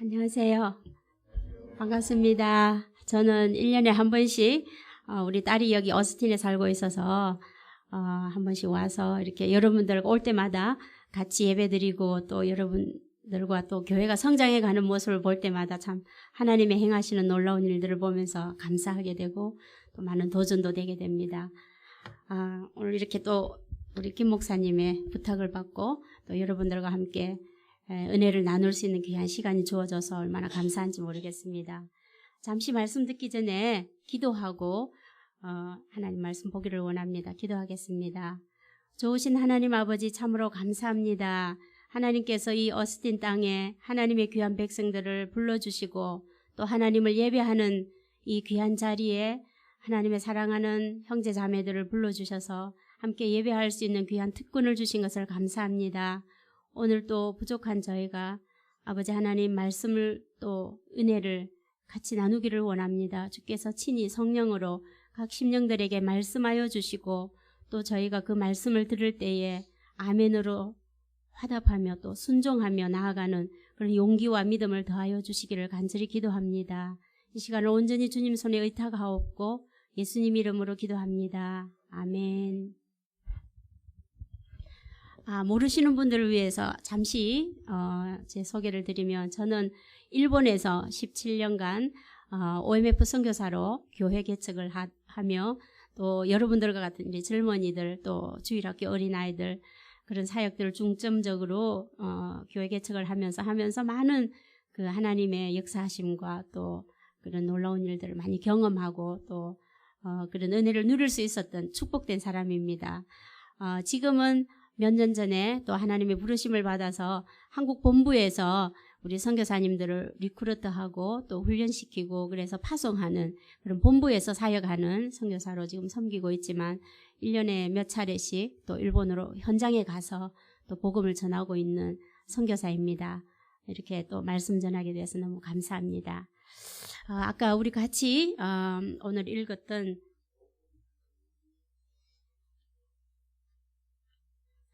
안녕하세요. 반갑습니다. 저는 1년에 한 번씩 우리 딸이 여기 어스틴에 살고 있어서 한 번씩 와서 이렇게 여러분들과 올 때마다 같이 예배드리고 또 여러분들과 또 교회가 성장해가는 모습을 볼 때마다 참 하나님의 행하시는 놀라운 일들을 보면서 감사하게 되고 또 많은 도전도 되게 됩니다. 오늘 이렇게 또 우리 김 목사님의 부탁을 받고 또 여러분들과 함께 은혜를 나눌 수 있는 귀한 시간이 주어져서 얼마나 감사한지 모르겠습니다. 잠시 말씀 듣기 전에 기도하고 하나님 말씀 보기를 원합니다. 기도하겠습니다. 좋으신 하나님 아버지 참으로 감사합니다. 하나님께서 이 어스틴 땅에 하나님의 귀한 백성들을 불러주시고 또 하나님을 예배하는 이 귀한 자리에 하나님의 사랑하는 형제 자매들을 불러주셔서 함께 예배할 수 있는 귀한 특권을 주신 것을 감사합니다. 오늘 또 부족한 저희가 아버지 하나님 말씀을 또 은혜를 같이 나누기를 원합니다. 주께서 친히 성령으로 각 심령들에게 말씀하여 주시고 또 저희가 그 말씀을 들을 때에 아멘으로 화답하며 또 순종하며 나아가는 그런 용기와 믿음을 더하여 주시기를 간절히 기도합니다. 이 시간을 온전히 주님 손에 의탁하옵고 예수님 이름으로 기도합니다. 아멘. 모르시는 분들을 위해서 잠시 제 소개를 드리면 저는 일본에서 17년간 OMF 선교사로 교회 개척을 하며 또 여러분들과 같은 이제 젊은이들 또 주일학교 어린아이들 그런 사역들을 중점적으로 교회 개척을 하면서 많은 그 하나님의 역사하심과 또 그런 놀라운 일들을 많이 경험하고 또 그런 은혜를 누릴 수 있었던 축복된 사람입니다. 지금은 몇 년 전에 또 하나님의 부르심을 받아서 한국 본부에서 우리 선교사님들을 리크루트하고 또 훈련시키고 그래서 파송하는 그런 본부에서 사역하는 선교사로 지금 섬기고 있지만 1년에 몇 차례씩 또 일본으로 현장에 가서 또 복음을 전하고 있는 선교사입니다. 이렇게 또 말씀 전하게 돼서 너무 감사합니다. 아까 우리 같이 오늘 읽었던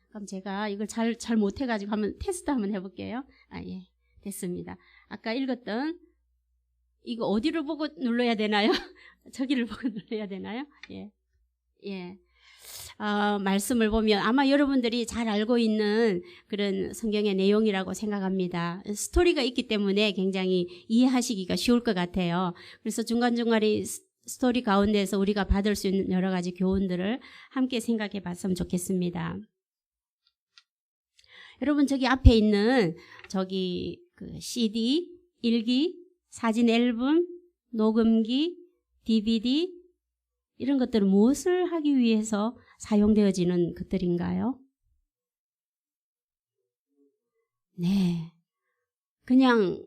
그럼 제가 이걸 잘 못해가지고 한번 테스트 한번 해볼게요. 예, 됐습니다. 아까 읽었던 이거 어디를 보고 눌러야 되나요? 저기를 보고 눌러야 되나요? 예. 말씀을 보면 아마 여러분들이 잘 알고 있는 그런 성경의 내용이라고 생각합니다. 스토리가 있기 때문에 굉장히 이해하시기가 쉬울 것 같아요. 그래서 중간중간에 스토리 가운데서 우리가 받을 수 있는 여러 가지 교훈들을 함께 생각해 봤으면 좋겠습니다. 여러분 저기 앞에 있는 저기 그 CD, 일기, 사진 앨범, 녹음기, DVD 이런 것들은 무엇을 하기 위해서 사용되어지는 것들인가요? 네, 그냥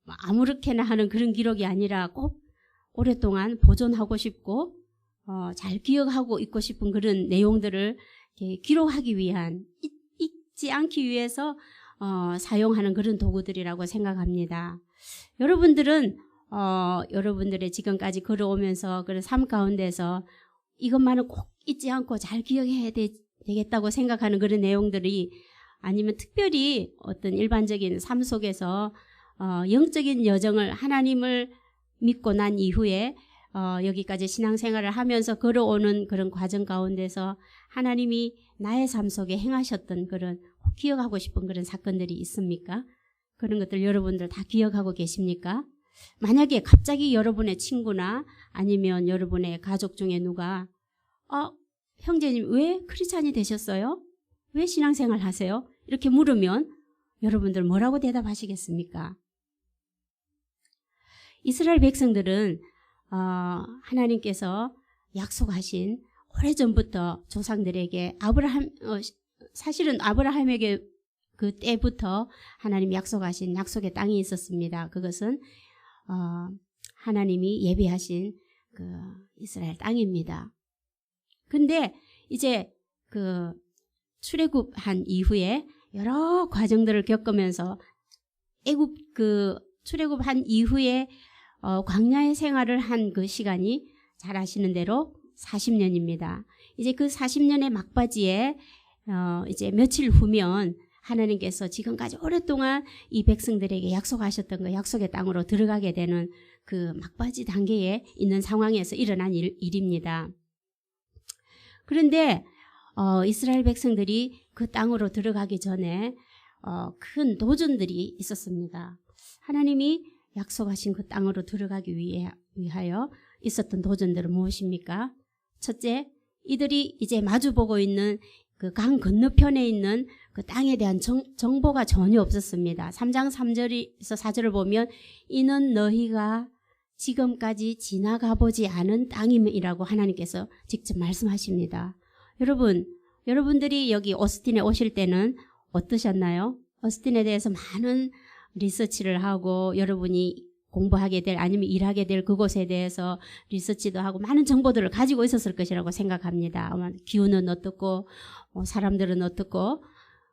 아무렇게나 하는 그런 기록이 아니라 꼭 오랫동안 보존하고 싶고 잘 기억하고 있고 싶은 그런 내용들을 기록하기 위한 잊지 않기 위해서 사용하는 그런 도구들이라고 생각합니다. 여러분들은 여러분들의 지금까지 걸어오면서 그런 삶 가운데서 이것만은 꼭 잊지 않고 잘 기억해야 되겠다고 생각하는 그런 내용들이 아니면 특별히 어떤 일반적인 삶 속에서 영적인 여정을 하나님을 믿고 난 이후에 여기까지 신앙생활을 하면서 걸어오는 그런 과정 가운데서 하나님이 나의 삶 속에 행하셨던 그런 기억하고 싶은 그런 사건들이 있습니까? 그런 것들 여러분들 다 기억하고 계십니까? 만약에 갑자기 여러분의 친구나 아니면 여러분의 가족 중에 누가 형제님 왜 크리스찬이 되셨어요? 왜 신앙생활 하세요? 이렇게 물으면 여러분들 뭐라고 대답하시겠습니까? 이스라엘 백성들은 하나님께서 약속하신 오래전부터 조상들에게 사실은 아브라함에게 그 때부터 하나님 약속하신 약속의 땅이 있었습니다. 그것은 하나님이 예비하신 그 이스라엘 땅입니다. 근데 이제 그 출애굽한 이후에 여러 과정들을 겪으면서 애굽 그 출애굽한 이후에 광야의 생활을 한 그 시간이 잘 아시는 대로 40년입니다. 이제 그 40년의 막바지에 이제 며칠 후면 하나님께서 지금까지 오랫동안 이 백성들에게 약속하셨던 그 약속의 땅으로 들어가게 되는 그 막바지 단계에 있는 상황에서 일어난 일입니다. 그런데 이스라엘 백성들이 그 땅으로 들어가기 전에 큰 도전들이 있었습니다. 하나님이 약속하신 그 땅으로 들어가기 위하여 있었던 도전들은 무엇입니까? 첫째, 이들이 이제 마주보고 있는 그 강 건너편에 있는 그 땅에 대한 정보가 전혀 없었습니다. 3장 3절에서 4절을 보면 이는 너희가 지금까지 지나가 보지 않은 땅임이라고 하나님께서 직접 말씀하십니다. 여러분들이 여기 오스틴에 오실 때는 어떠셨나요? 오스틴에 대해서 많은 리서치를 하고 여러분이 공부하게 될 아니면 일하게 될 그곳에 대해서 리서치도 하고 많은 정보들을 가지고 있었을 것이라고 생각합니다. 기후는 어떻고 사람들은 어떻고,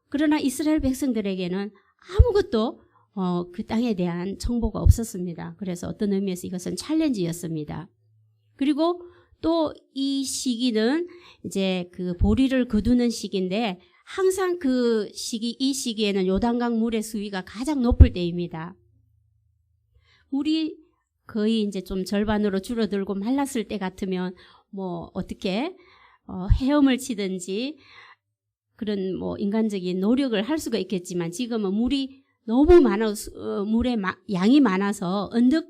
그러나 이스라엘 백성들에게는 아무것도 그 땅에 대한 정보가 없었습니다. 그래서 어떤 의미에서 이것은 챌린지였습니다. 그리고 또 이 시기는 이제 그 보리를 거두는 시기인데 항상 이 시기에는 요단강 물의 수위가 가장 높을 때입니다. 물이 거의 이제 좀 절반으로 줄어들고 말랐을 때 같으면 어떻게 헤엄을 치든지 그런 인간적인 노력을 할 수가 있겠지만 지금은 물이 너무 물의 양이 많아서 언덕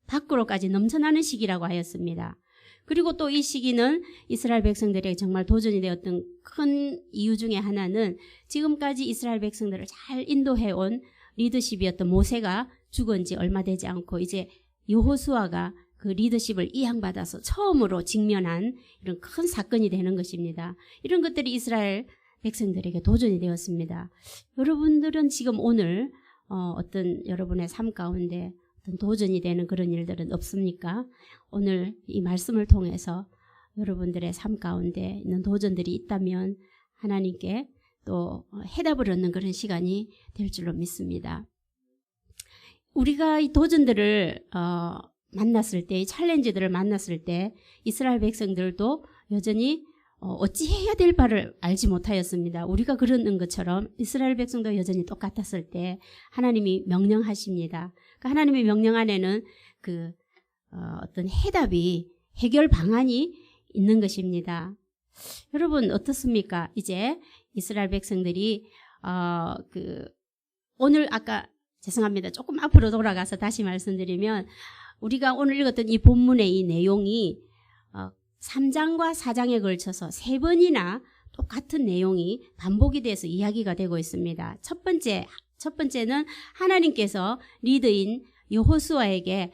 밖으로까지 넘쳐나는 시기라고 하였습니다. 그리고 또 이 시기는 이스라엘 백성들에게 정말 도전이 되었던 큰 이유 중에 하나는 지금까지 이스라엘 백성들을 잘 인도해온 리더십이었던 모세가 죽은 지 얼마 되지 않고 이제 여호수아가 그 리더십을 이양받아서 처음으로 직면한 이런 큰 사건이 되는 것입니다. 이런 것들이 이스라엘 백성들에게 도전이 되었습니다. 여러분들은 지금 오늘 어떤 여러분의 삶 가운데 어떤 도전이 되는 그런 일들은 없습니까? 오늘 이 말씀을 통해서 여러분들의 삶 가운데 있는 도전들이 있다면 하나님께 또 해답을 얻는 그런 시간이 될 줄로 믿습니다. 우리가 이 도전들을 만났을 때, 이 챌린지들을 만났을 때 이스라엘 백성들도 여전히 어찌해야 될 바를 알지 못하였습니다. 우리가 그러는 것처럼 이스라엘 백성도 여전히 똑같았을 때 하나님이 명령하십니다. 그러니까 하나님의 명령 안에는 어떤 해결 방안이 있는 것입니다. 여러분 어떻습니까? 이제 이스라엘 백성들이 오늘 죄송합니다. 조금 앞으로 돌아가서 다시 말씀드리면 우리가 오늘 읽었던 이 본문의 이 내용이 3장과 4장에 걸쳐서 3번이나 똑같은 내용이 반복이 돼서 이야기가 되고 있습니다. 첫 번째는 하나님께서 리더인 여호수아에게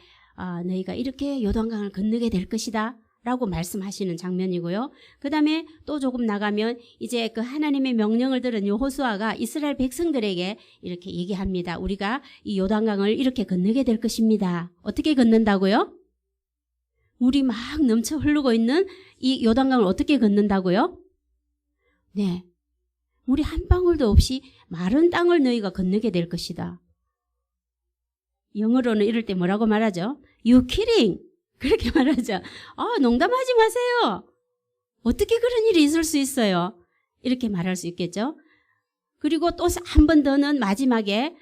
너희가 이렇게 요단강을 건너게 될 것이다 라고 말씀하시는 장면이고요. 그 다음에 또 조금 나가면 이제 그 하나님의 명령을 들은 여호수아가 이스라엘 백성들에게 이렇게 얘기합니다. 우리가 이 요단강을 이렇게 건너게 될 것입니다. 어떻게 건넌다고요? 물이 막 넘쳐 흐르고 있는 이 요단강을 어떻게 건넌다고요? 네, 물이 한 방울도 없이 마른 땅을 너희가 건너게 될 것이다. 영어로는 이럴 때 뭐라고 말하죠? You kidding? 그렇게 말하죠. 농담하지 마세요. 어떻게 그런 일이 있을 수 있어요? 이렇게 말할 수 있겠죠. 그리고 또 한 번 더는 마지막에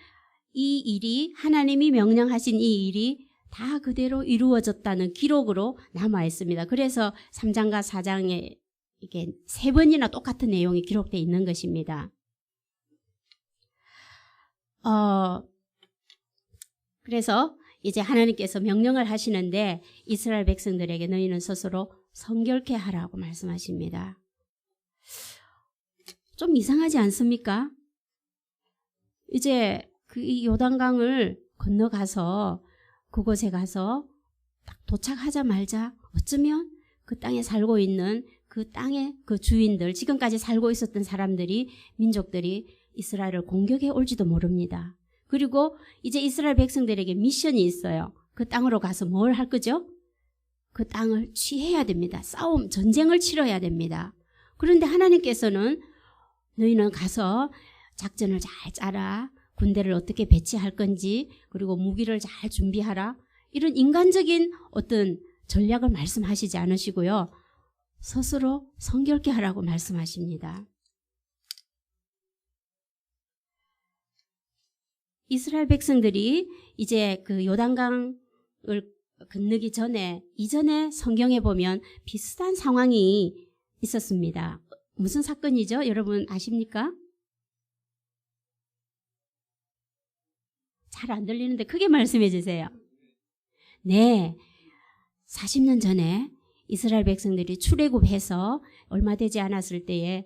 이 일이 하나님이 명령하신 이 일이 다 그대로 이루어졌다는 기록으로 남아 있습니다. 그래서 3장과 4장에 이게 3번이나 똑같은 내용이 기록되어 있는 것입니다. 그래서 이제 하나님께서 명령을 하시는데 이스라엘 백성들에게 너희는 스스로 성결케 하라고 말씀하십니다. 좀 이상하지 않습니까? 이제 이 요단강을 건너가서 그곳에 가서 딱 도착하자마자 어쩌면 그 땅에 살고 있는 그 땅의 그 주인들, 지금까지 살고 있었던 사람들이, 민족들이 이스라엘을 공격해 올지도 모릅니다. 그리고 이제 이스라엘 백성들에게 미션이 있어요. 그 땅으로 가서 뭘 할 거죠? 그 땅을 취해야 됩니다. 전쟁을 치러야 됩니다. 그런데 하나님께서는 너희는 가서 작전을 잘 짜라. 군대를 어떻게 배치할 건지, 그리고 무기를 잘 준비하라. 이런 인간적인 어떤 전략을 말씀하시지 않으시고요. 스스로 성결케 하라고 말씀하십니다. 이스라엘 백성들이 이제 그 요단강을 건너기 전에 이전에 성경에 보면 비슷한 상황이 있었습니다. 무슨 사건이죠? 여러분 아십니까? 잘 안 들리는데 크게 말씀해 주세요. 네, 40년 전에 이스라엘 백성들이 출애굽해서 얼마 되지 않았을 때에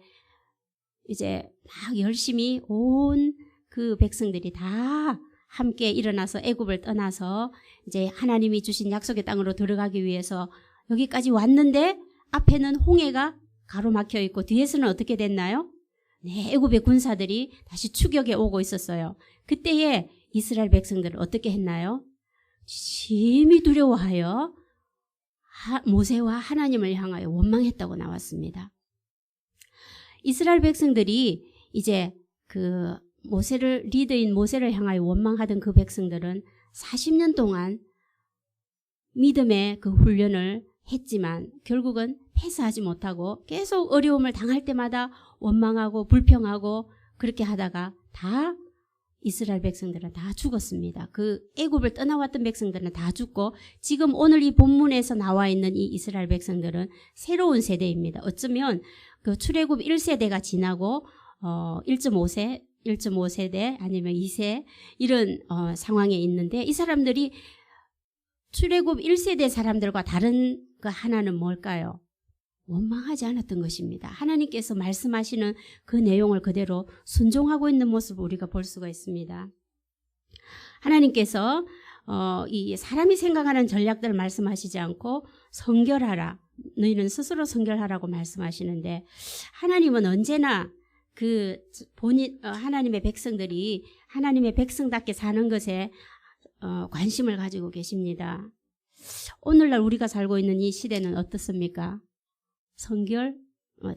이제 막 열심히 온 그 백성들이 다 함께 일어나서 애굽을 떠나서 이제 하나님이 주신 약속의 땅으로 들어가기 위해서 여기까지 왔는데 앞에는 홍해가 가로막혀 있고 뒤에서는 어떻게 됐나요? 네, 애굽의 군사들이 다시 추격해 오고 있었어요. 그때에 이스라엘 백성들은 어떻게 했나요? 심히 두려워하여 모세와 하나님을 향하여 원망했다고 나왔습니다. 이스라엘 백성들이 이제 그 리더인 모세를 향하여 원망하던 그 백성들은 40년 동안 믿음의 그 훈련을 했지만 결국은 패스하지 못하고 계속 어려움을 당할 때마다 원망하고 불평하고 그렇게 하다가 다 이스라엘 백성들은 다 죽었습니다. 그 애굽을 떠나왔던 백성들은 다 죽고 지금 오늘 이 본문에서 나와 있는 이 이스라엘 백성들은 새로운 세대입니다. 어쩌면 그 출애굽 1세대가 지나고 1.5세대 아니면 2세 이런 상황에 있는데 이 사람들이 출애굽 1세대 사람들과 다른 그 하나는 뭘까요? 원망하지 않았던 것입니다. 하나님께서 말씀하시는 그 내용을 그대로 순종하고 있는 모습을 우리가 볼 수가 있습니다. 하나님께서 이 사람이 생각하는 전략들을 말씀하시지 않고 성결하라. 너희는 스스로 성결하라고 말씀하시는데 하나님은 언제나 그 하나님의 백성들이 하나님의 백성답게 사는 것에 관심을 가지고 계십니다. 오늘날 우리가 살고 있는 이 시대는 어떻습니까? 성결,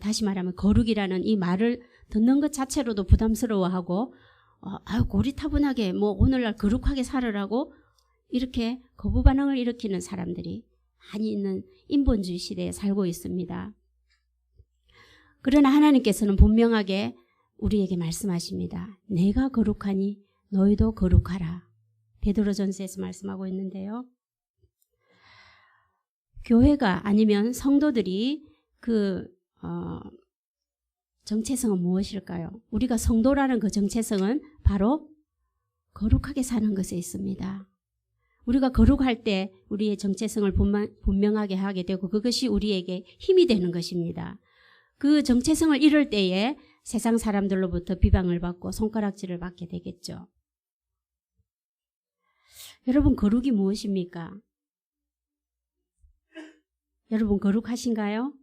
다시 말하면 거룩이라는 이 말을 듣는 것 자체로도 부담스러워하고 고리타분하게 오늘날 거룩하게 살으라고 이렇게 거부 반응을 일으키는 사람들이 많이 있는 인본주의 시대에 살고 있습니다. 그러나 하나님께서는 분명하게 우리에게 말씀하십니다. 내가 거룩하니 너희도 거룩하라. 베드로전서에서 말씀하고 있는데요. 교회가 아니면 성도들이 그 정체성은 무엇일까요? 우리가 성도라는 그 정체성은 바로 거룩하게 사는 것에 있습니다. 우리가 거룩할 때 우리의 정체성을 분명하게 하게 되고 그것이 우리에게 힘이 되는 것입니다. 그 정체성을 잃을 때에 세상 사람들로부터 비방을 받고 손가락질을 받게 되겠죠. 여러분 거룩이 무엇입니까? 여러분 거룩하신가요?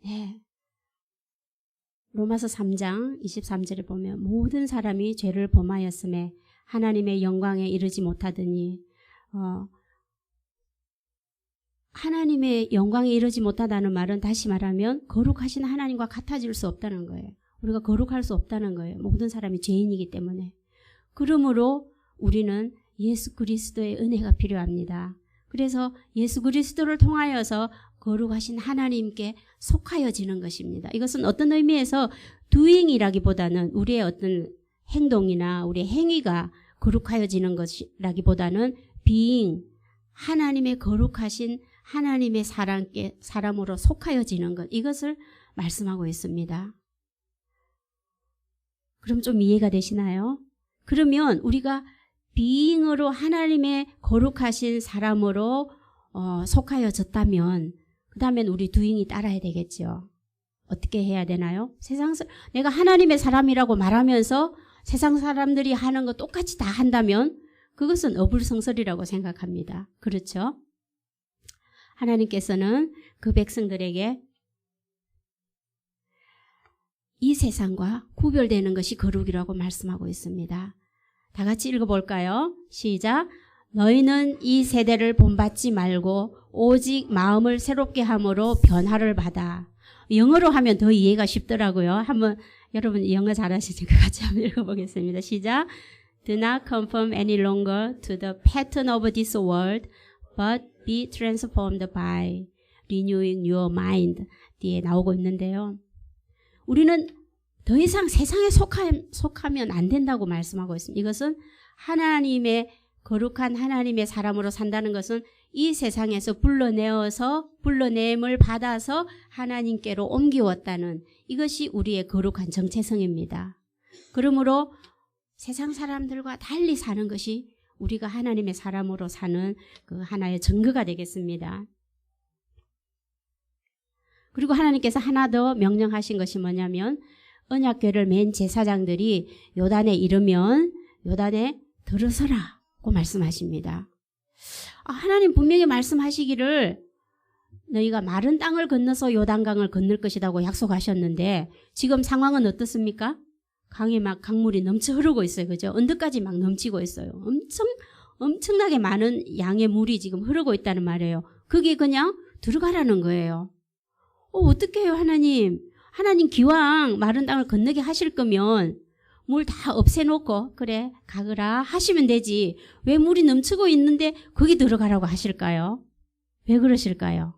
네. 로마서 3장 23절에 보면 모든 사람이 죄를 범하였음에 하나님의 영광에 이르지 못하더니 하나님의 영광에 이르지 못하다는 말은 다시 말하면 거룩하신 하나님과 같아질 수 없다는 거예요. 우리가 거룩할 수 없다는 거예요. 모든 사람이 죄인이기 때문에. 그러므로 우리는 예수 그리스도의 은혜가 필요합니다. 그래서 예수 그리스도를 통하여서 거룩하신 하나님께 속하여지는 것입니다. 이것은 어떤 의미에서 doing이라기보다는 우리의 어떤 행동이나 우리의 행위가 거룩하여지는 것이라기보다는 being, 하나님의 거룩하신 하나님의 사람으로 속하여지는 것, 이것을 말씀하고 있습니다. 그럼 좀 이해가 되시나요? 그러면 우리가 being으로 하나님의 거룩하신 사람으로 속하여졌다면 그 다음엔 우리 doing이 따라야 되겠죠. 어떻게 해야 되나요? 내가 하나님의 사람이라고 말하면서 세상 사람들이 하는 거 똑같이 다 한다면 그것은 어불성설이라고 생각합니다. 그렇죠? 하나님께서는 그 백성들에게 이 세상과 구별되는 것이 거룩이라고 말씀하고 있습니다. 다 같이 읽어볼까요? 시작. 너희는 이 세대를 본받지 말고 오직 마음을 새롭게 함으로 변화를 받아. 영어로 하면 더 이해가 쉽더라고요. 한번 여러분 영어 잘하시니까 같이 한번 읽어보겠습니다. 시작. Do not conform any longer to the pattern of this world, but be transformed by renewing your mind. 뒤에 나오고 있는데요. 우리는 더 이상 세상에 속하면 안 된다고 말씀하고 있습니다. 이것은 하나님의 거룩한 하나님의 사람으로 산다는 것은 이 세상에서 불러냄을 받아서 하나님께로 옮기웠다는 이것이 우리의 거룩한 정체성입니다. 그러므로 세상 사람들과 달리 사는 것이 우리가 하나님의 사람으로 사는 그 하나의 증거가 되겠습니다. 그리고 하나님께서 하나 더 명령하신 것이 뭐냐면 언약궤를 맨 제사장들이 요단에 이르면 요단에 들어서라고 말씀하십니다. 하나님 분명히 말씀하시기를 너희가 마른 땅을 건너서 요단강을 건널 것이라고 약속하셨는데 지금 상황은 어떻습니까? 강에 막 강물이 넘쳐 흐르고 있어요. 그죠? 언덕까지 막 넘치고 있어요. 엄청나게 많은 양의 물이 지금 흐르고 있다는 말이에요. 그게 그냥 들어가라는 거예요. 어떻게 해요, 하나님? 하나님 기왕 마른 땅을 건너게 하실 거면 물 다 없애놓고 그래 가거라 하시면 되지. 왜 물이 넘치고 있는데 거기 들어가라고 하실까요? 왜 그러실까요?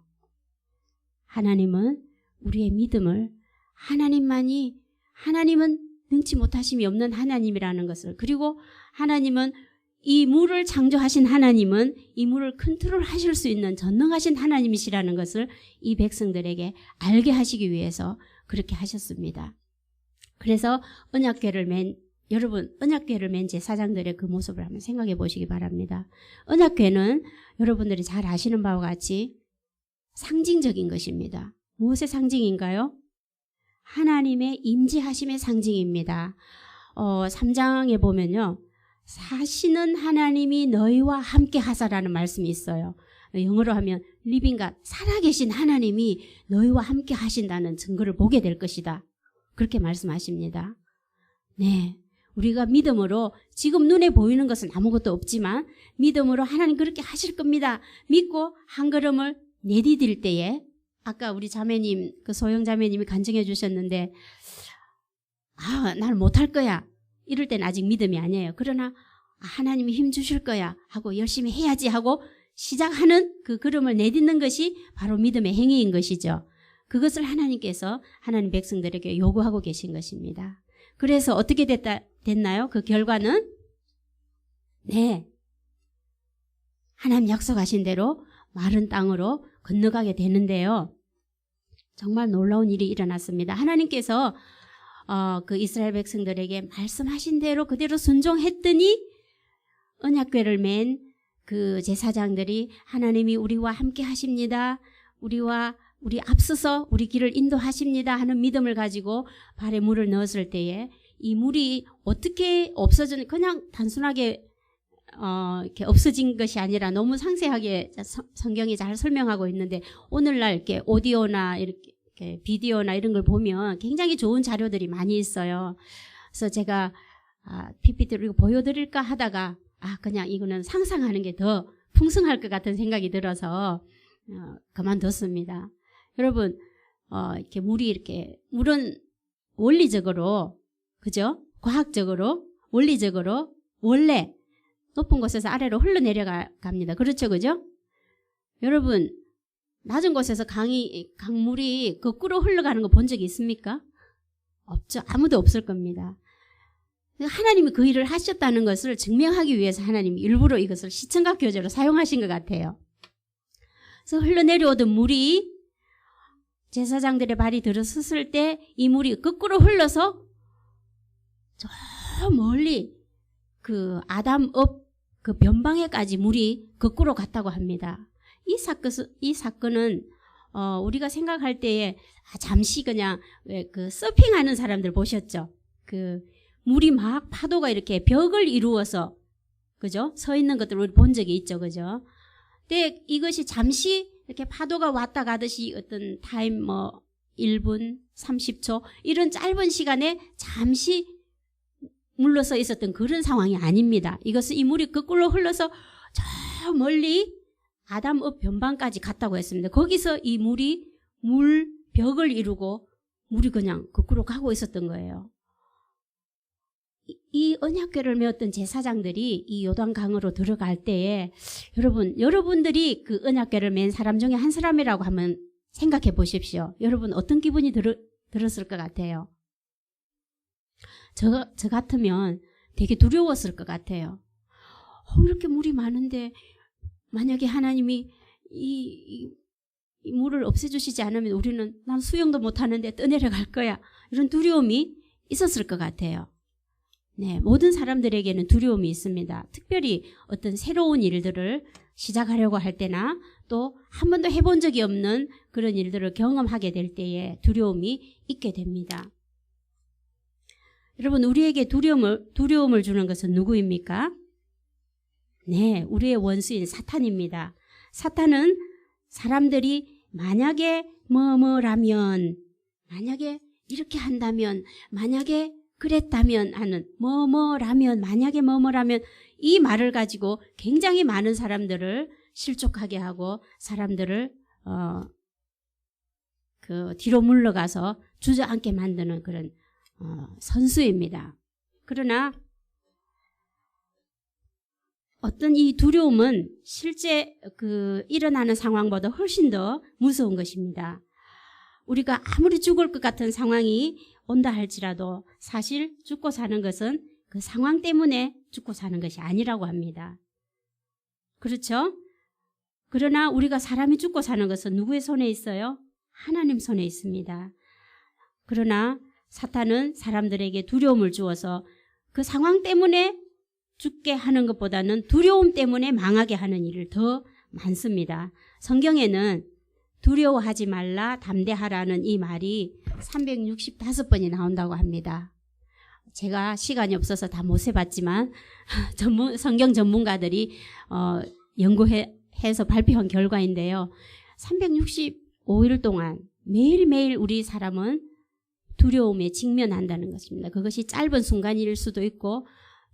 하나님은 우리의 믿음을 하나님은 능치 못하심이 없는 하나님이라는 것을, 그리고 하나님은 이 물을 창조하신 하나님은 이 물을 컨트롤하실 수 있는 전능하신 하나님이시라는 것을 이 백성들에게 알게 하시기 위해서 그렇게 하셨습니다. 그래서 언약궤를 맨 제사장들의 그 모습을 한번 생각해 보시기 바랍니다. 언약궤는 여러분들이 잘 아시는 바와 같이 상징적인 것입니다. 무엇의 상징인가요? 하나님의 임재하심의 상징입니다. 3장에 보면요. 사시는 하나님이 너희와 함께 하사라는 말씀이 있어요. 영어로 하면 living God, 살아계신 하나님이 너희와 함께 하신다는 증거를 보게 될 것이다. 그렇게 말씀하십니다. 네, 우리가 믿음으로 지금 눈에 보이는 것은 아무것도 없지만 믿음으로 하나님 그렇게 하실 겁니다. 믿고 한 걸음을 내디딜 때에 아까 우리 자매님, 그 소영 자매님이 간증해 주셨는데 난 못할 거야. 이럴 때는 아직 믿음이 아니에요. 그러나 하나님이 힘 주실 거야 하고 열심히 해야지 하고 시작하는 그 걸음을 내딛는 것이 바로 믿음의 행위인 것이죠. 그것을 하나님께서 하나님 백성들에게 요구하고 계신 것입니다. 그래서 어떻게 됐나요? 그 결과는 네, 하나님 약속하신 대로 마른 땅으로 건너가게 되는데요. 정말 놀라운 일이 일어났습니다. 하나님께서 그 이스라엘 백성들에게 말씀하신 대로 그대로 순종했더니 언약궤를 맨 그 제사장들이 하나님이 우리와 함께 하십니다. 우리 앞서서 우리 길을 인도하십니다 하는 믿음을 가지고 발에 물을 넣었을 때에 이 물이 어떻게 그냥 단순하게 이렇게 없어진 것이 아니라 너무 상세하게 성경이 잘 설명하고 있는데 오늘날 이렇게 오디오나 이렇게 비디오나 이런 걸 보면 굉장히 좋은 자료들이 많이 있어요. 그래서 제가 PPT를 이거 보여드릴까 하다가 그냥 이거는 상상하는 게 더 풍성할 것 같은 생각이 들어서 그만뒀습니다. 여러분, 이렇게 물은 원리적으로, 그죠? 과학적으로, 원리적으로 원래 높은 곳에서 아래로 흘러내려갑니다. 그렇죠, 그죠? 여러분, 낮은 곳에서 강물이 거꾸로 흘러가는 거 본 적이 있습니까? 없죠. 아무도 없을 겁니다. 하나님이 그 일을 하셨다는 것을 증명하기 위해서 하나님이 일부러 이것을 시청각 교재로 사용하신 것 같아요. 그래서 흘러내려오던 물이 제사장들의 발이 들어섰을 때 이 물이 거꾸로 흘러서 저 멀리 그 아담 업 그 변방에까지 물이 거꾸로 갔다고 합니다. 이 사건은 우리가 생각할 때에 잠시 그냥 그 서핑하는 사람들 보셨죠? 그 물이 막 파도가 이렇게 벽을 이루어서 그죠? 서 있는 것들을 우리 본 적이 있죠, 그죠? 근데 이것이 잠시 이렇게 파도가 왔다 가듯이 어떤 타임 1분 30초 이런 짧은 시간에 잠시 물러서 있었던 그런 상황이 아닙니다. 이것은 이 물이 거꾸로 흘러서 저 멀리 아담읍 변방까지 갔다고 했습니다. 거기서 이 물이 벽을 이루고 물이 그냥 거꾸로 가고 있었던 거예요. 이 언약궤를 메었던 제사장들이 이 요단강으로 들어갈 때에 여러분들이 그 언약궤를 맨 사람 중에 한 사람이라고 하면 생각해 보십시오. 여러분 어떤 기분이 들었을 것 같아요? 저 같으면 되게 두려웠을 것 같아요. 이렇게 물이 많은데 만약에 하나님이 이 물을 없애주시지 않으면 우리는 난 수영도 못하는데 떠내려갈 거야. 이런 두려움이 있었을 것 같아요. 네, 모든 사람들에게는 두려움이 있습니다. 특별히 어떤 새로운 일들을 시작하려고 할 때나 또 한 번도 해본 적이 없는 그런 일들을 경험하게 될 때에 두려움이 있게 됩니다. 여러분, 우리에게 두려움을 주는 것은 누구입니까? 네, 우리의 원수인 사탄입니다. 사탄은 사람들이 만약에 뭐뭐라면, 만약에 이렇게 한다면, 만약에 그랬다면 하는 뭐뭐라면, 만약에 뭐뭐라면 이 말을 가지고 굉장히 많은 사람들을 실족하게 하고 사람들을 뒤로 물러가서 주저앉게 만드는 그런 선수입니다. 그러나 어떤 이 두려움은 실제 일어나는 상황보다 훨씬 더 무서운 것입니다. 우리가 아무리 죽을 것 같은 상황이 온다 할지라도 사실 죽고 사는 것은 그 상황 때문에 죽고 사는 것이 아니라고 합니다. 그렇죠? 그러나 우리가 사람이 죽고 사는 것은 누구의 손에 있어요? 하나님 손에 있습니다. 그러나 사탄은 사람들에게 두려움을 주어서 그 상황 때문에 죽게 하는 것보다는 두려움 때문에 망하게 하는 일을 더 많습니다. 성경에는 두려워하지 말라 담대하라는 이 말이 365번이 나온다고 합니다. 제가 시간이 없어서 다 못 세봤지만 성경 전문가들이 연구해서 발표한 결과인데요. 365일 동안 매일매일 우리 사람은 두려움에 직면한다는 것입니다. 그것이 짧은 순간일 수도 있고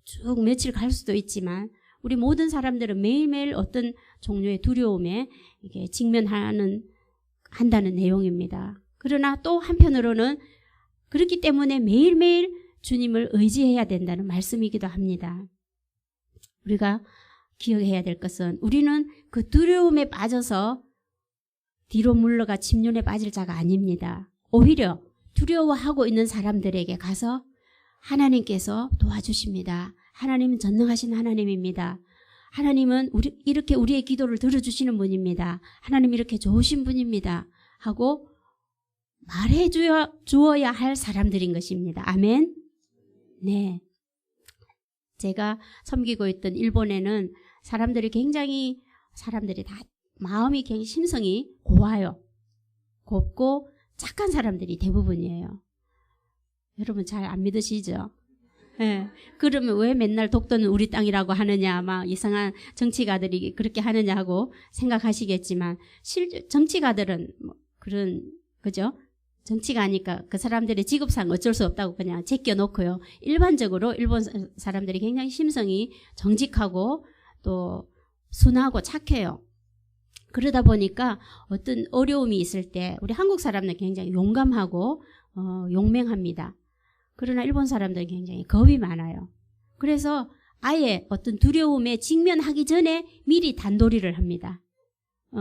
쭉 며칠 갈 수도 있지만 우리 모든 사람들은 매일매일 어떤 종류의 두려움에 이게 직면한다는 내용입니다. 그러나 또 한편으로는 그렇기 때문에 매일매일 주님을 의지해야 된다는 말씀이기도 합니다. 우리가 기억해야 될 것은 우리는 그 두려움에 빠져서 뒤로 물러가 침륜에 빠질 자가 아닙니다. 오히려 두려워하고 있는 사람들에게 가서 하나님께서 도와주십니다. 하나님은 전능하신 하나님입니다. 하나님은 이렇게 우리의 기도를 들어주시는 분입니다. 하나님 이렇게 좋으신 분입니다. 하고 말해 주어야 할 사람들인 것입니다. 아멘. 네. 제가 섬기고 있던 일본에는 사람들이 다 마음이 굉장히 심성이 고와요. 곱고 착한 사람들이 대부분이에요. 여러분 잘 안 믿으시죠? 네. 그러면 왜 맨날 독도는 우리 땅이라고 하느냐, 막 이상한 정치가들이 그렇게 하느냐 하고 생각하시겠지만, 정치가들은 그죠? 정치가 하니까 그 사람들의 직업상 어쩔 수 없다고 그냥 제껴놓고요. 일반적으로 일본 사람들이 굉장히 심성이 정직하고 또 순하고 착해요. 그러다 보니까 어떤 어려움이 있을 때 우리 한국 사람들은 굉장히 용감하고 용맹합니다. 그러나 일본 사람들은 굉장히 겁이 많아요. 그래서 아예 어떤 두려움에 직면하기 전에 미리 단도리를 합니다.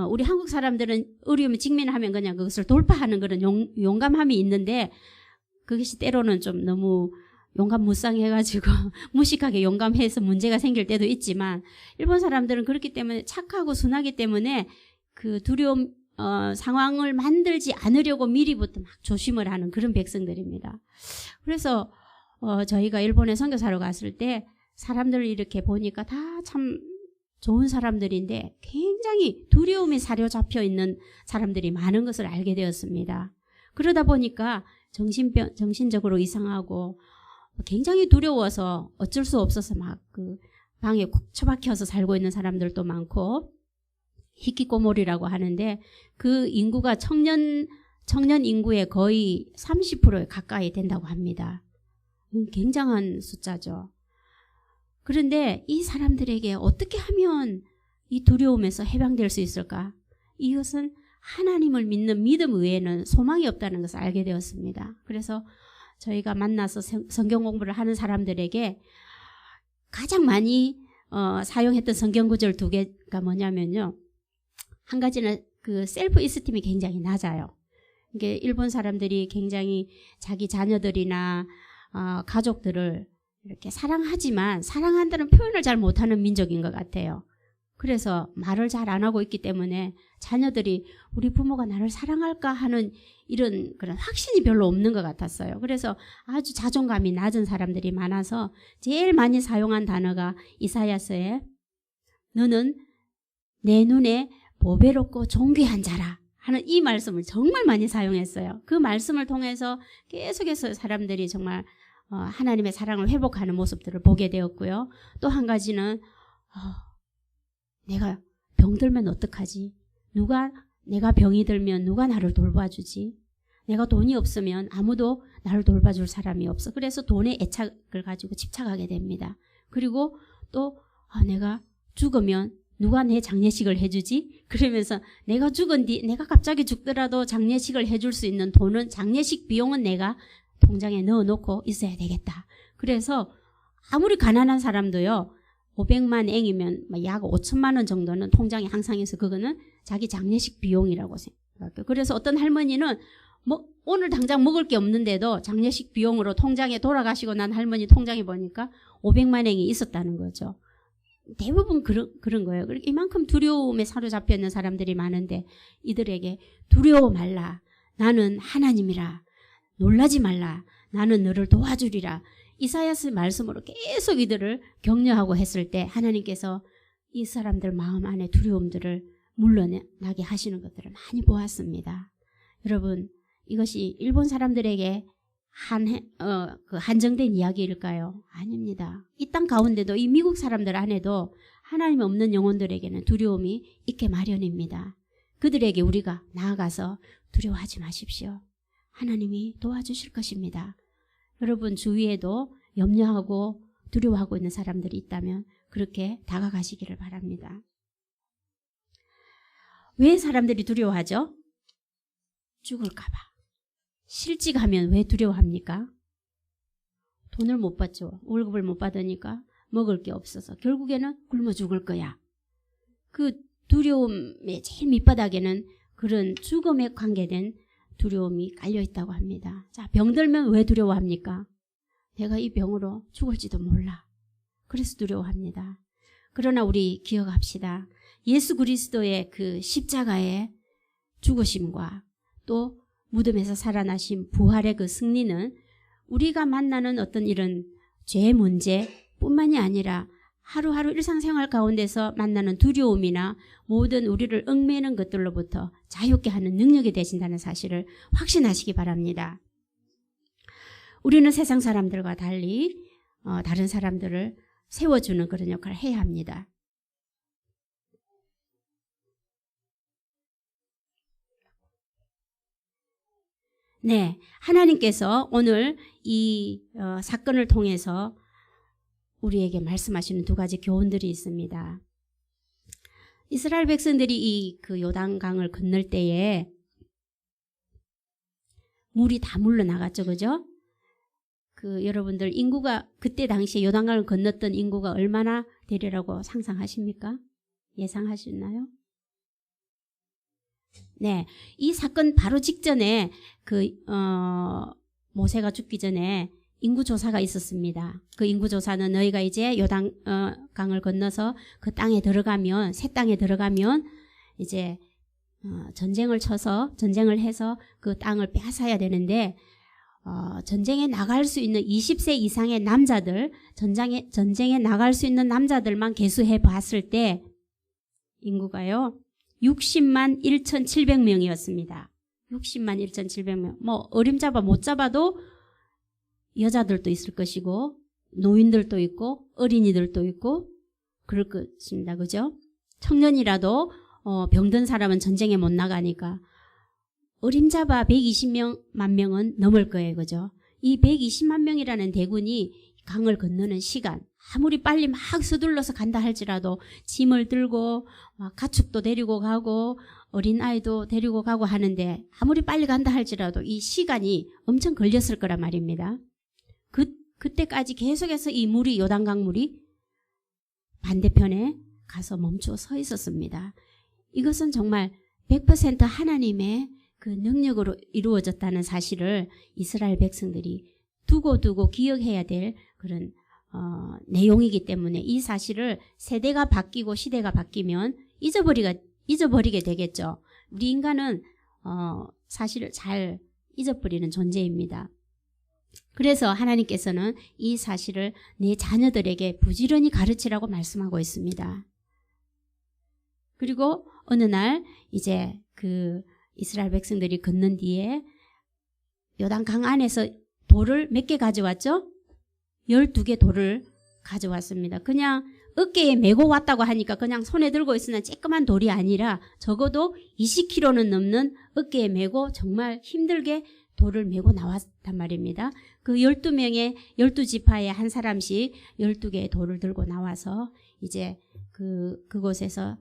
우리 한국 사람들은 어려움에 직면하면 그냥 그것을 돌파하는 그런 용감함이 있는데 그것이 때로는 좀 너무 용감무쌍해가지고 무식하게 용감해서 문제가 생길 때도 있지만 일본 사람들은 그렇기 때문에 착하고 순하기 때문에 그 두려움 상황을 만들지 않으려고 미리부터 막 조심을 하는 그런 백성들입니다. 그래서 저희가 일본에 선교사로 갔을 때 사람들을 이렇게 보니까 다 참 좋은 사람들인데 굉장히 두려움에 사로잡혀 있는 사람들이 많은 것을 알게 되었습니다. 그러다 보니까 정신적으로 이상하고 굉장히 두려워서 어쩔 수 없어서 막 그 방에 콕 처박혀서 살고 있는 사람들도 많고 히키코모리라고 하는데 그 인구가 청년 인구의 거의 30%에 가까이 된다고 합니다. 굉장한 숫자죠. 그런데 이 사람들에게 어떻게 하면 이 두려움에서 해방될 수 있을까? 이것은 하나님을 믿는 믿음 외에는 소망이 없다는 것을 알게 되었습니다. 그래서 저희가 만나서 성경 공부를 하는 사람들에게 가장 많이 사용했던 성경 구절 2개가 뭐냐면요. 한 가지는 그 셀프 이스팀이 굉장히 낮아요. 이게 일본 사람들이 굉장히 자기 자녀들이나 가족들을 이렇게 사랑하지만 사랑한다는 표현을 잘 못하는 민족인 것 같아요. 그래서 말을 잘 안 하고 있기 때문에 자녀들이 우리 부모가 나를 사랑할까 하는 이런 그런 확신이 별로 없는 것 같았어요. 그래서 아주 자존감이 낮은 사람들이 많아서 제일 많이 사용한 단어가 이사야서에 너는 내 눈에 보배롭고 존귀한 자라 하는 이 말씀을 정말 많이 사용했어요. 그 말씀을 통해서 계속해서 사람들이 정말 하나님의 사랑을 회복하는 모습들을 보게 되었고요. 또 한 가지는 내가 병들면 어떡하지? 내가 병이 들면 누가 나를 돌봐주지? 내가 돈이 없으면 아무도 나를 돌봐줄 사람이 없어. 그래서 돈에 애착을 가지고 집착하게 됩니다. 그리고 또 내가 죽으면 누가 내 장례식을 해주지? 그러면서 내가 내가 갑자기 죽더라도 장례식을 해줄 수 있는 돈은 장례식 비용은 내가 통장에 넣어놓고 있어야 되겠다. 그래서 아무리 가난한 사람도요. 500만 앵이면 약 5천만 원 정도는 통장에 항상 해서 그거는 자기 장례식 비용이라고 생각해요. 그래서 어떤 할머니는 오늘 당장 먹을 게 없는데도 장례식 비용으로 통장에 돌아가시고 난 할머니 통장에 보니까 500만 앵이 있었다는 거죠. 대부분 그런 거예요. 이만큼 두려움에 사로잡혀 있는 사람들이 많은데 이들에게 두려워 말라. 나는 하나님이라. 놀라지 말라. 나는 너를 도와주리라. 이사야스 말씀으로 계속 이들을 격려하고 했을 때 하나님께서 이 사람들 마음 안에 두려움들을 물러나게 하시는 것들을 많이 보았습니다. 여러분 이것이 일본 사람들에게 한정된 이야기일까요? 아닙니다. 이 땅 가운데도 이 미국 사람들 안에도 하나님 없는 영혼들에게는 두려움이 있게 마련입니다. 그들에게 우리가 나아가서 두려워하지 마십시오. 하나님이 도와주실 것입니다. 여러분 주위에도 염려하고 두려워하고 있는 사람들이 있다면 그렇게 다가가시기를 바랍니다. 왜 사람들이 두려워하죠? 죽을까 봐. 실직하면 왜 두려워합니까? 돈을 못 받죠. 월급을 못 받으니까 먹을 게 없어서 결국에는 굶어 죽을 거야. 그 두려움의 제일 밑바닥에는 그런 죽음에 관계된 두려움이 깔려있다고 합니다. 자, 병들면 왜 두려워합니까? 내가 이 병으로 죽을지도 몰라. 그래서 두려워합니다. 그러나 우리 기억합시다. 예수 그리스도의 그 십자가의 죽으심과 또 무덤에서 살아나신 부활의 그 승리는 우리가 만나는 어떤 이런 죄 문제뿐만이 아니라 하루하루 일상생활 가운데서 만나는 두려움이나 모든 우리를 얽매이는 것들로부터 자유케 하는 능력이 되신다는 사실을 확신하시기 바랍니다. 우리는 세상 사람들과 달리 다른 사람들을 세워주는 그런 역할을 해야 합니다. 네, 하나님께서 오늘 이 사건을 통해서 우리에게 말씀하시는 두 가지 교훈들이 있습니다. 이스라엘 백성들이 그 요단강을 건널 때에 물이 다 물러나갔죠, 그죠? 여러분들 인구가 그때 당시에 요단강을 건넜던 인구가 얼마나 되리라고 상상하십니까? 예상하시나요? 네, 이 사건 바로 직전에 모세가 죽기 전에 인구조사가 있었습니다. 그 인구조사는 너희가 이제 요단강을 건너서 그 땅에 들어가면, 새 땅에 들어가면 이제 전쟁을 해서 그 땅을 빼앗아야 되는데 전쟁에 나갈 수 있는 20세 이상의 남자들, 전쟁에 나갈 수 있는 남자들만 계수해 봤을 때 인구가요 60만 1,700명이었습니다. 60만 1,700명. 어림잡아 못 잡아도 여자들도 있을 것이고 노인들도 있고 어린이들도 있고 그럴 것입니다. 그죠? 청년이라도 병든 사람은 전쟁에 못 나가니까 어림잡아 120만 명은 넘을 거예요. 그죠? 이 120만 명이라는 대군이 강을 건너는 시간, 아무리 빨리 막 서둘러서 간다 할지라도 짐을 들고 막 가축도 데리고 가고 어린아이도 데리고 가고 하는데 아무리 빨리 간다 할지라도 이 시간이 엄청 걸렸을 거란 말입니다. 그때까지 계속해서 이 물이, 요단강 물이 반대편에 가서 멈추어 서 있었습니다. 이것은 정말 100% 하나님의 그 능력으로 이루어졌다는 사실을 이스라엘 백성들이 두고 기억해야 될 그런 내용이기 때문에 이 사실을 세대가 바뀌고 시대가 바뀌면 잊어버리게 되겠죠. 우리 인간은 사실을 잘 잊어버리는 존재입니다. 그래서 하나님께서는 이 사실을 내 자녀들에게 부지런히 가르치라고 말씀하고 있습니다. 그리고 어느 날 이제 그 이스라엘 백성들이 걷는 뒤에 요단강 안에서 돌을 몇 개 가져왔죠? 12개 돌을 가져왔습니다. 그냥 어깨에 메고 왔다고 하니까 그냥 손에 들고 있으면 쬐끄만 돌이 아니라 적어도 20kg는 넘는 어깨에 메고 정말 힘들게 돌을 메고 나왔단 말입니다. 그 12명의 12지파의 한 사람씩 12개의 돌을 들고 나와서 이제 그곳에서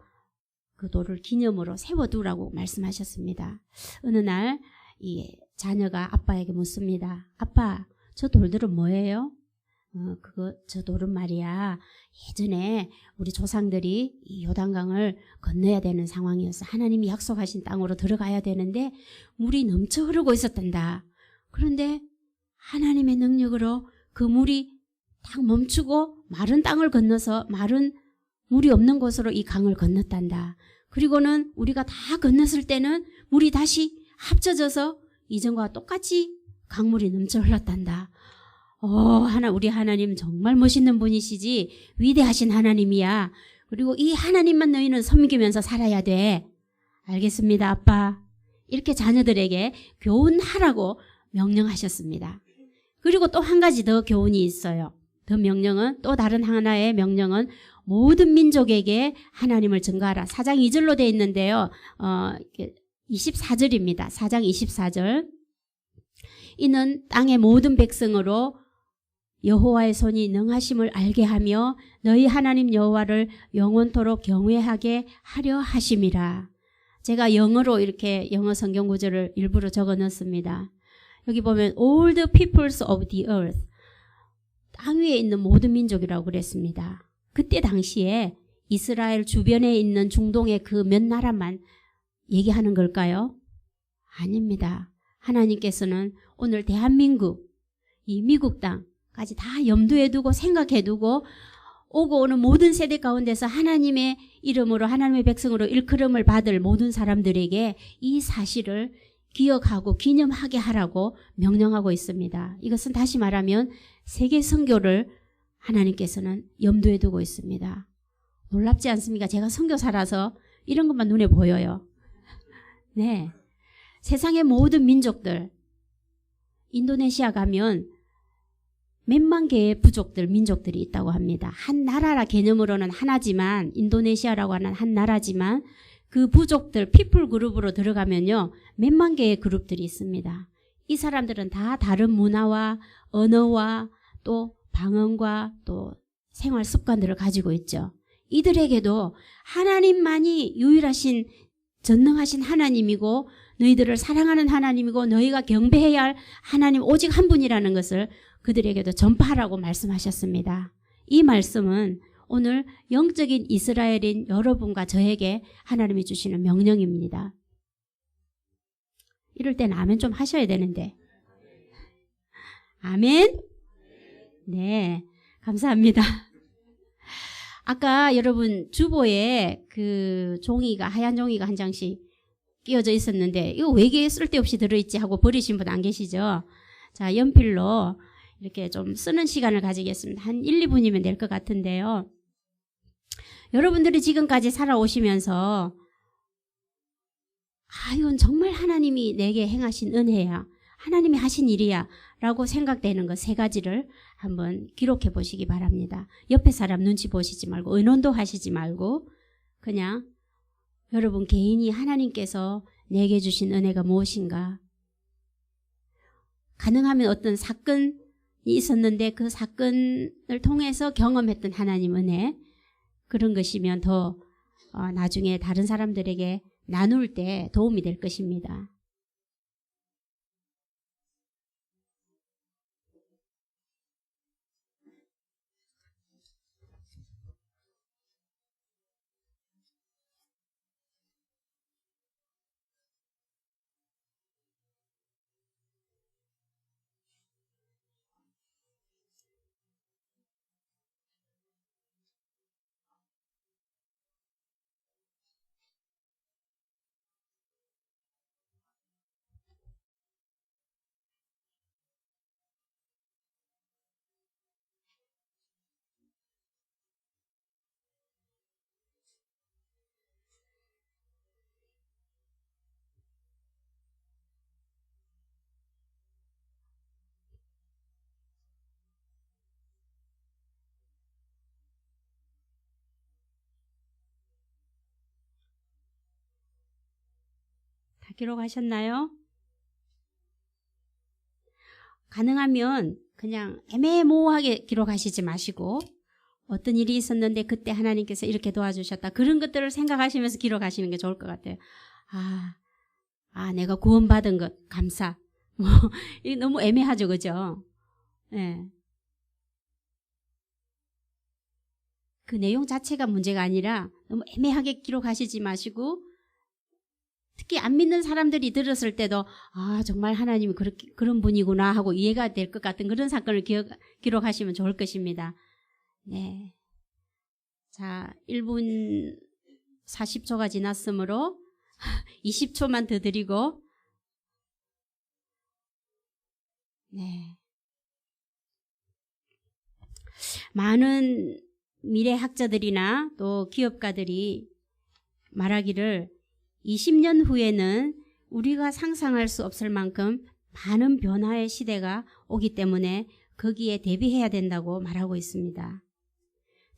그 돌을 기념으로 세워두라고 말씀하셨습니다. 어느 날 이 자녀가 아빠에게 묻습니다. 아빠, 저 돌들은 뭐예요? 저 돌은 말이야. 예전에 우리 조상들이 이 요단강을 건너야 되는 상황이었어. 하나님이 약속하신 땅으로 들어가야 되는데 물이 넘쳐 흐르고 있었단다. 그런데 하나님의 능력으로 그 물이 딱 멈추고 마른 땅을 건너서 마른 물이 없는 곳으로 이 강을 건넜단다. 그리고는 우리가 다 건넜을 때는 물이 다시 합쳐져서 이전과 똑같이 강물이 넘쳐 흘렀단다. 우리 하나님 정말 멋있는 분이시지 위대하신 하나님이야. 그리고 이 하나님만 너희는 섬기면서 살아야 돼. 알겠습니다, 아빠. 이렇게 자녀들에게 교훈하라고 명령하셨습니다. 그리고 또 한 가지 더 교훈이 있어요. 또 다른 하나의 명령은 모든 민족에게 하나님을 증거하라. 4장 2절로 되어 있는데요. 24절입니다. 4장 24절. 이는 땅의 모든 백성으로 여호와의 손이 능하심을 알게 하며 너희 하나님 여호와를 영원토록 경외하게 하려 하심이라. 제가 영어로 이렇게 영어 성경 구절을 일부러 적어 넣었습니다. 여기 보면 all the peoples of the earth. 땅 위에 있는 모든 민족이라고 그랬습니다. 그때 당시에 이스라엘 주변에 있는 중동의 그 몇 나라만 얘기하는 걸까요? 아닙니다. 하나님께서는 오늘 대한민국, 이 미국 땅까지 다 염두에 두고 생각해 두고 오고 오는 모든 세대 가운데서 하나님의 이름으로 하나님의 백성으로 일컬음을 받을 모든 사람들에게 이 사실을 기억하고 기념하게 하라고 명령하고 있습니다. 이것은 다시 말하면 세계 선교를 하나님께서는 염두에 두고 있습니다. 놀랍지 않습니까? 제가 선교사라서 이런 것만 눈에 보여요. 네, 세상의 모든 민족들, 인도네시아 가면 몇만 개의 부족들, 민족들이 있다고 합니다. 한 나라라 개념으로는 하나지만, 인도네시아라고 하는 한 나라지만 그 부족들, 피플 그룹으로 들어가면요, 몇만 개의 그룹들이 있습니다. 이 사람들은 다 다른 문화와 언어와 또 방언과 또 생활 습관들을 가지고 있죠. 이들에게도 하나님만이 유일하신 전능하신 하나님이고 너희들을 사랑하는 하나님이고 너희가 경배해야 할 하나님 오직 한 분이라는 것을 그들에게도 전파하라고 말씀하셨습니다. 이 말씀은 오늘 영적인 이스라엘인 여러분과 저에게 하나님이 주시는 명령입니다. 이럴 때는 아멘 좀 하셔야 되는데. 아멘? 네, 감사합니다. 아까 여러분 주보에 그 종이가, 하얀 종이가 한 장씩 끼워져 있었는데 이거 왜 쓸데없이 들어있지 하고 버리신 분 안 계시죠? 자, 연필로 이렇게 좀 쓰는 시간을 가지겠습니다. 한 1, 2분이면 될 것 같은데요. 여러분들이 지금까지 살아오시면서 이건 정말 하나님이 내게 행하신 은혜야, 하나님이 하신 일이야 라고 생각되는 것 3가지를 한번 기록해 보시기 바랍니다. 옆에 사람 눈치 보시지 말고 의논도 하시지 말고 그냥 여러분 개인이 하나님께서 내게 주신 은혜가 무엇인가, 가능하면 어떤 사건이 있었는데 그 사건을 통해서 경험했던 하나님 은혜, 그런 것이면 더 나중에 다른 사람들에게 나눌 때 도움이 될 것입니다. 기록하셨나요? 가능하면 그냥 애매모호하게 기록하시지 마시고 어떤 일이 있었는데 그때 하나님께서 이렇게 도와주셨다. 그런 것들을 생각하시면서 기록하시는 게 좋을 것 같아요. 내가 구원받은 것 감사. 이게 너무 애매하죠, 그죠? 네. 그 내용 자체가 문제가 아니라 너무 애매하게 기록하시지 마시고 특히 안 믿는 사람들이 들었을 때도 정말 하나님이 그런 분이구나 하고 이해가 될 것 같은 그런 사건을 기록하시면 좋을 것입니다. 네. 자, 1분 40초가 지났으므로 20초만 더 드리고 네. 많은 미래학자들이나 또 기업가들이 말하기를 20년 후에는 우리가 상상할 수 없을 만큼 많은 변화의 시대가 오기 때문에 거기에 대비해야 된다고 말하고 있습니다.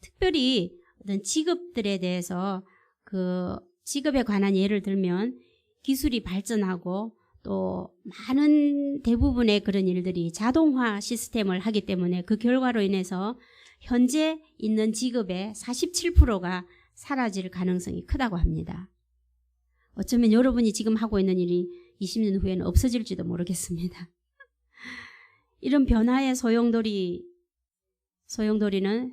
특별히 어떤 직업들에 대해서 그 직업에 관한 예를 들면 기술이 발전하고 또 많은 대부분의 그런 일들이 자동화 시스템을 하기 때문에 그 결과로 인해서 현재 있는 직업의 47%가 사라질 가능성이 크다고 합니다. 어쩌면 여러분이 지금 하고 있는 일이 20년 후에는 없어질지도 모르겠습니다. 이런 변화의 소용돌이는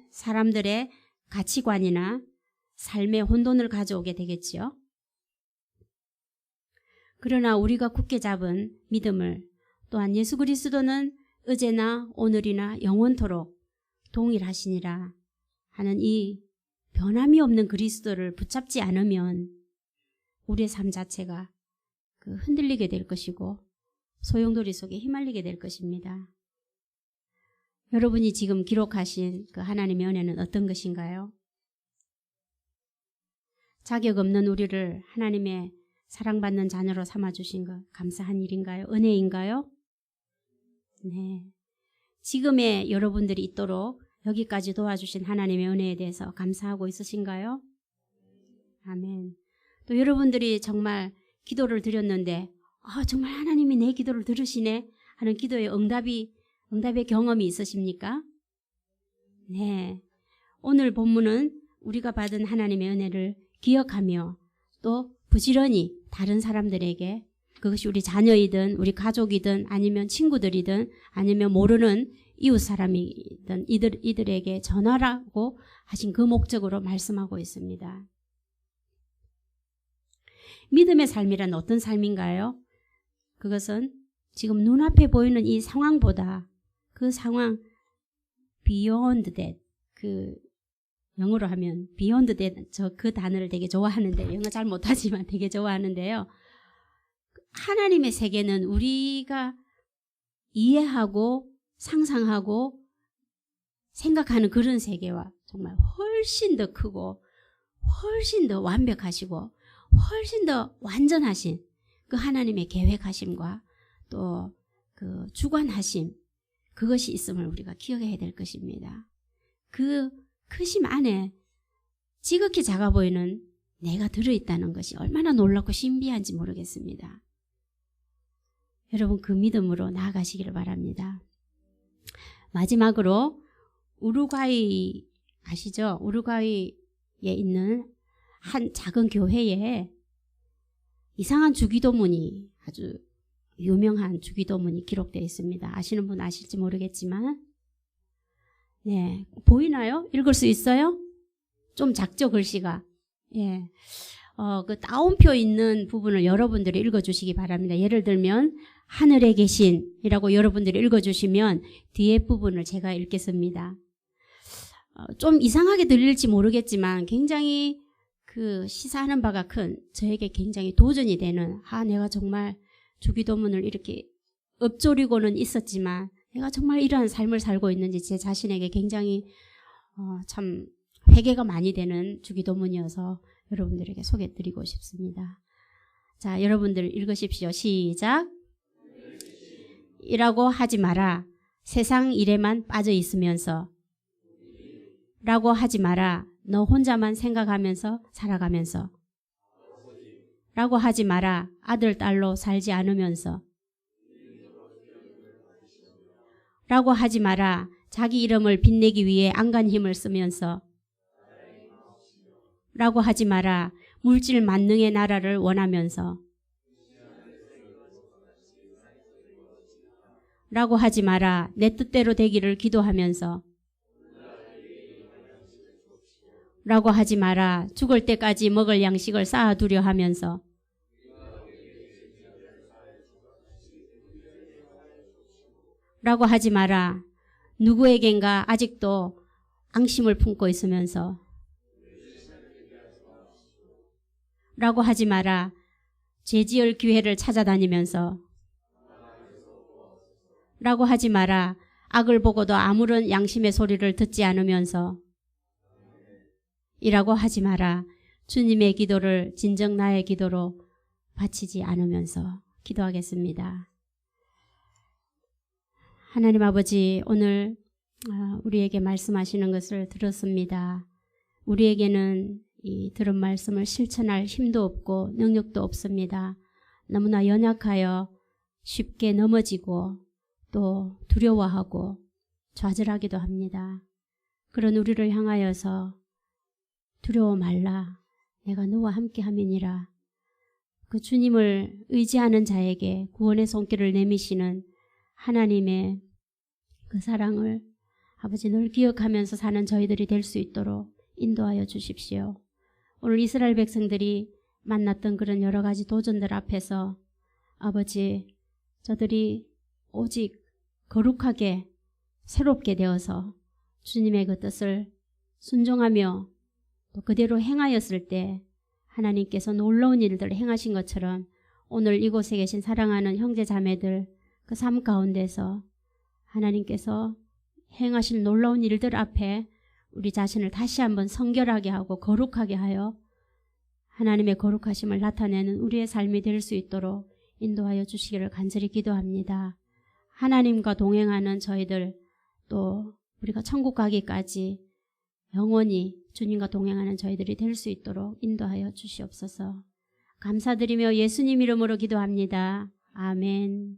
사람들의 가치관이나 삶의 혼돈을 가져오게 되겠지요. 그러나 우리가 굳게 잡은 믿음을 또한 예수 그리스도는 어제나 오늘이나 영원토록 동일하시니라 하는 이 변함이 없는 그리스도를 붙잡지 않으면 우리의 삶 자체가 흔들리게 될 것이고 소용돌이 속에 휘말리게 될 것입니다. 여러분이 지금 기록하신 그 하나님의 은혜는 어떤 것인가요? 자격 없는 우리를 하나님의 사랑받는 자녀로 삼아주신 것 감사한 일인가요? 은혜인가요? 네. 지금의 여러분들이 있도록 여기까지 도와주신 하나님의 은혜에 대해서 감사하고 있으신가요? 아멘. 또 여러분들이 정말 기도를 드렸는데 정말 하나님이 내 기도를 들으시네 하는 기도의 응답의 경험이 있으십니까? 네. 오늘 본문은 우리가 받은 하나님의 은혜를 기억하며 또 부지런히 다른 사람들에게 그것이 우리 자녀이든 우리 가족이든 아니면 친구들이든 아니면 모르는 이웃 사람이든 이들에게 전하라고 하신 그 목적으로 말씀하고 있습니다. 믿음의 삶이란 어떤 삶인가요? 그것은 지금 눈앞에 보이는 이 상황보다 그 상황 beyond that 영어로 하면 beyond that 그 단어를 되게 좋아하는데 영어 잘 못하지만 되게 좋아하는데요. 하나님의 세계는 우리가 이해하고 상상하고 생각하는 그런 세계와 정말 훨씬 더 크고 훨씬 더 완벽하시고 훨씬 더 완전하신 그 하나님의 계획하심과 또 그 주관하심 그것이 있음을 우리가 기억해야 될 것입니다. 그 크심 안에 지극히 작아 보이는 내가 들어있다는 것이 얼마나 놀랍고 신비한지 모르겠습니다. 여러분 그 믿음으로 나아가시기를 바랍니다. 마지막으로 우루과이 아시죠? 우루과이에 있는 한 작은 교회에 이상한 주기도문이 아주 유명한 주기도문이 기록되어 있습니다. 아시는 분 아실지 모르겠지만 네, 보이나요? 읽을 수 있어요? 좀 작죠 글씨가. 예, 그 따옴표 있는 부분을 여러분들이 읽어주시기 바랍니다. 예를 들면 하늘에 계신이라고 여러분들이 읽어주시면 뒤에 부분을 제가 읽겠습니다. 좀 이상하게 들릴지 모르겠지만 굉장히 그 시사하는 바가 큰 저에게 굉장히 도전이 되는 내가 정말 주기도문을 이렇게 읊조리고는 있었지만 내가 정말 이러한 삶을 살고 있는지 제 자신에게 굉장히 참 회개가 많이 되는 주기도문이어서 여러분들에게 소개해드리고 싶습니다. 자, 여러분들 읽으십시오. 시작. 이라고 하지 마라. 세상 일에만 빠져 있으면서 라고 하지 마라. 너 혼자만 생각하면서 살아가면서 라고 하지 마라. 아들, 딸로 살지 않으면서. 라고 하지 마라. 자기 이름을 빛내기 위해 안간 힘을 쓰면서. 라고 하지 마라. 물질 만능의 나라를 원하면서. 라고 하지 마라. 내 뜻대로 되기를 기도하면서. 라고 하지 마라. 죽을 때까지 먹을 양식을 쌓아두려 하면서. 라고 하지 마라. 누구에겐가 아직도 앙심을 품고 있으면서. 라고 하지 마라. 죄지을 기회를 찾아다니면서. 라고 하지 마라. 악을 보고도 아무런 양심의 소리를 듣지 않으면서. 이라고 하지 마라. 주님의 기도를 진정 나의 기도로 바치지 않으면서 기도하겠습니다. 하나님 아버지, 오늘 우리에게 말씀하시는 것을 들었습니다. 우리에게는 이 들은 말씀을 실천할 힘도 없고 능력도 없습니다. 너무나 연약하여 쉽게 넘어지고 또 두려워하고 좌절하기도 합니다. 그런 우리를 향하여서 두려워 말라. 내가 너와 함께 함이니라. 그 주님을 의지하는 자에게 구원의 손길을 내미시는 하나님의 그 사랑을 아버지 늘 기억하면서 사는 저희들이 될 수 있도록 인도하여 주십시오. 오늘 이스라엘 백성들이 만났던 그런 여러 가지 도전들 앞에서 아버지, 저들이 오직 거룩하게 새롭게 되어서 주님의 그 뜻을 순종하며 또 그대로 행하였을 때 하나님께서 놀라운 일들을 행하신 것처럼 오늘 이곳에 계신 사랑하는 형제 자매들 그 삶 가운데서 하나님께서 행하실 놀라운 일들 앞에 우리 자신을 다시 한번 성결하게 하고 거룩하게 하여 하나님의 거룩하심을 나타내는 우리의 삶이 될 수 있도록 인도하여 주시기를 간절히 기도합니다. 하나님과 동행하는 저희들 또 우리가 천국 가기까지 영원히 주님과 동행하는 저희들이 될 수 있도록 인도하여 주시옵소서. 감사드리며 예수님 이름으로 기도합니다. 아멘.